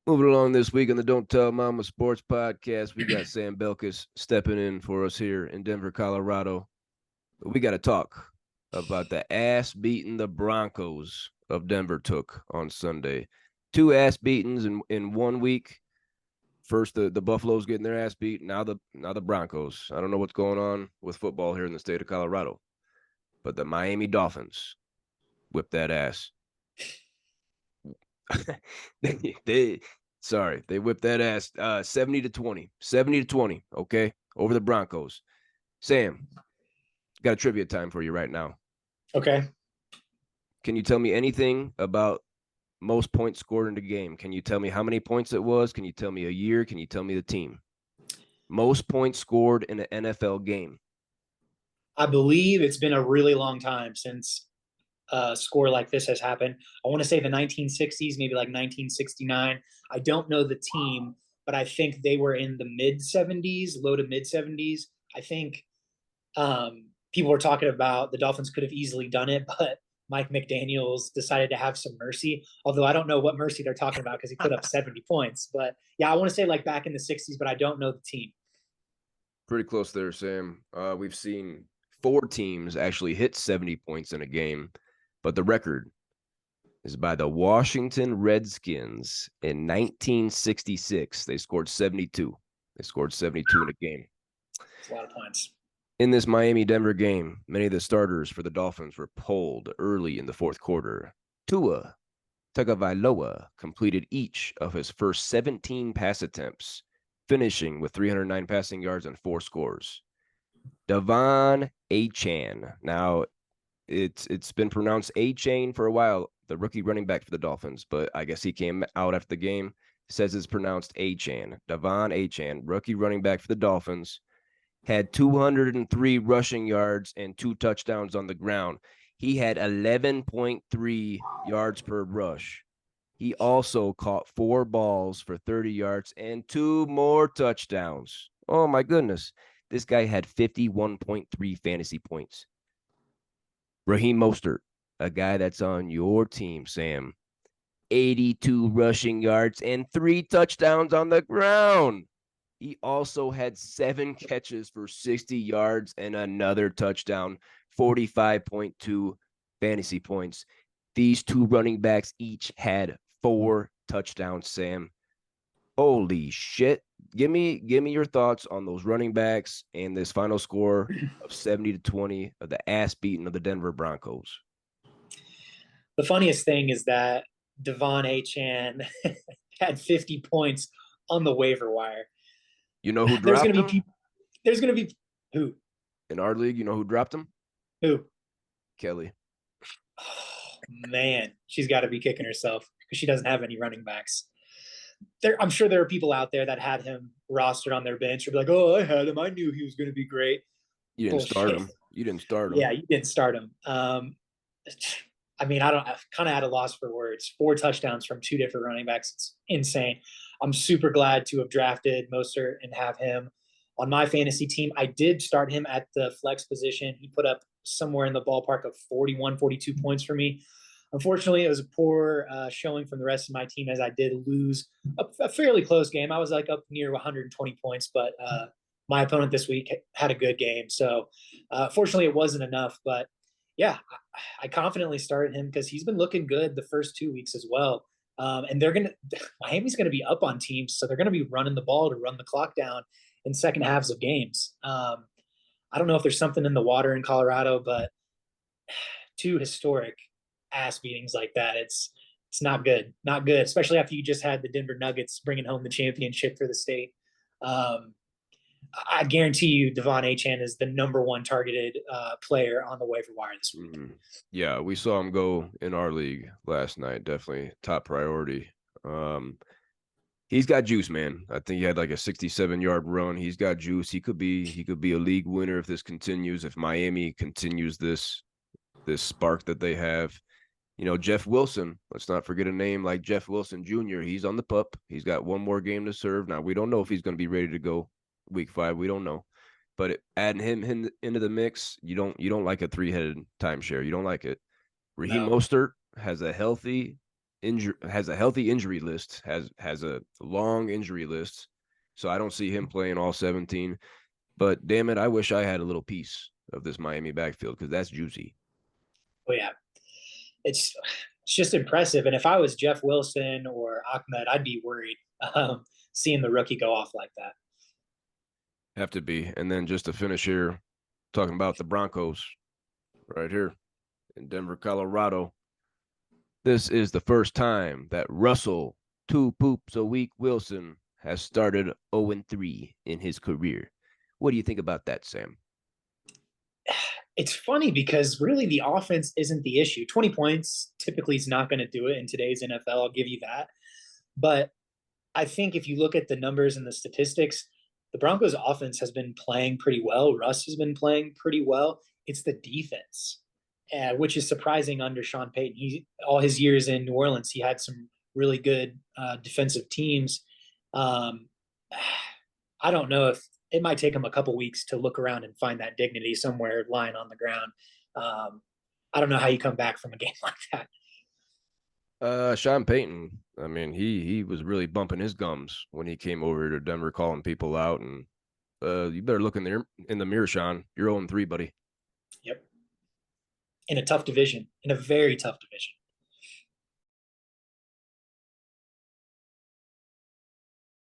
Moving along this week on the Don't Tell Mama Sports Podcast, we got Sam Belkis stepping in for us here in Denver, Colorado. But we got to talk about the ass beating the Broncos of Denver took on Sunday. Two ass beatings in 1 week. First the Buffaloes getting their ass beat. Now the Broncos. I don't know what's going on with football here in the state of Colorado, but the Miami Dolphins whipped that ass. they they whipped that ass 70-20. 70-20, okay? Over the Broncos. Sam, got a trivia time for you right now. Okay. Can you tell me anything about most points scored in the game? Can you tell me how many points it was? Can you tell me a year? Can you tell me the team? Most points scored in an NFL game. I believe it's been a really long time since a score like this has happened. I want to say the 1960s, maybe like 1969. I don't know the team, but I think they were in the mid 70s, low to mid 70s. I think people were talking about the Dolphins could have easily done it, but Mike McDaniels decided to have some mercy. Although I don't know what mercy they're talking about because he put up 70 points. But yeah, I want to say like back in the 60s, but I don't know the team. Pretty close there, Sam. We've seen four teams actually hit 70 points in a game, but the record is by the Washington Redskins in 1966. They scored 72. They scored 72 in a game. It's a lot of points. In this Miami Denver game, many of the starters for the Dolphins were pulled early in the fourth quarter. Tua Tagovailoa completed each of his first 17 pass attempts, finishing with 309 passing yards and four scores. Devon Achane. Now, it's been pronounced Achane for a while, the rookie running back for the Dolphins, but I guess he came out after the game, says it's pronounced Achane. Devon Achane, rookie running back for the Dolphins, had 203 rushing yards and two touchdowns on the ground. He had 11.3 yards per rush. He also caught four balls for 30 yards and two more touchdowns. Oh, my goodness. This guy had 51.3 fantasy points. Raheem Mostert, a guy that's on your team, Sam, 82 rushing yards and three touchdowns on the ground. He also had seven catches for 60 yards and another touchdown, 45.2 fantasy points. These two running backs each had four touchdowns, Sam. Holy shit. Give me your thoughts on those running backs and this final score of 70-20 of the ass beating of the Denver Broncos. The funniest thing is that Devon Achan had 50 points on the waiver wire. You know who There's dropped going to be him people. There's going to be who? in our league? You know who dropped him? Who? Kelly. Oh, man, she's got to be kicking herself because she doesn't have any running backs. I'm sure there are people out there that had him rostered on their bench or be like, "Oh, I had him. I knew he was going to be great." You didn't start Bullshit. him. You didn't start Yeah, him. you didn't start him. I mean, I don't. I'm kind of at a loss for words. Four touchdowns from two different running backs. It's insane. I'm super glad to have drafted Mostert and have him on my fantasy team. I did start him at the flex position. He put up somewhere in the ballpark of 41, 42 points for me. Unfortunately, it was a poor showing from the rest of my team as I did lose a fairly close game. I was like up near 120 points, but my opponent this week had a good game. So fortunately, it wasn't enough. But yeah, I confidently started him because he's been looking good the first 2 weeks as well. And Miami's gonna be up on teams, so they're gonna be running the ball to run the clock down in second halves of games. I don't know if there's something in the water in Colorado, but two historic ass beatings like that, it's not good, not good. Especially after you just had the Denver Nuggets bringing home the championship for the state. Um, I guarantee you, Devon Achan is the number one targeted player on the waiver wire this week. Mm-hmm. Yeah, we saw him go in our league last night. Definitely top priority. Um, he's got juice, man. I think he had like a 67-yard run. He's got juice. He could be a league winner if this continues. If Miami continues this spark that they have. You know, Jeff Wilson. Let's not forget a name like Jeff Wilson Jr. He's on the pup. He's got one more game to serve. Now we don't know if he's going to be ready to go week 5. We don't know. But adding him into the mix, you don't like a three-headed timeshare. You don't like it. Raheem No, Mostert has a healthy has a healthy injury list, has a long injury list. So I don't see him playing all 17. But damn it, I wish I had a little piece of this Miami backfield because that's juicy. Oh yeah, it's it's just impressive. And if I was Jeff Wilson or Ahmed, I'd be worried seeing the rookie go off like that. Have to be. And then just to finish here, talking about the Broncos right here in Denver, Colorado. This is the first time that Russell Two Poops a Week Wilson has started 0-3 in his career. What do you think about that, Sam? It's funny because really the offense isn't the issue. 20 points typically is not going to do it in today's NFL. I'll give you that. But I think if you look at the numbers and the statistics, the Broncos offense has been playing pretty well. Russ has been playing pretty well. It's the defense, which is surprising under Sean Payton. All his years in New Orleans, he had some really good defensive teams. Um, I don't know if it might take him a couple weeks to look around and find that dignity somewhere lying on the ground. Um, I don't know how you come back from a game like that. Sean Payton. I mean, he was really bumping his gums when he came over to Denver, calling people out. And you better look in the mirror, Sean. You're 0-3, buddy. Yep. In a tough division, in a very tough division.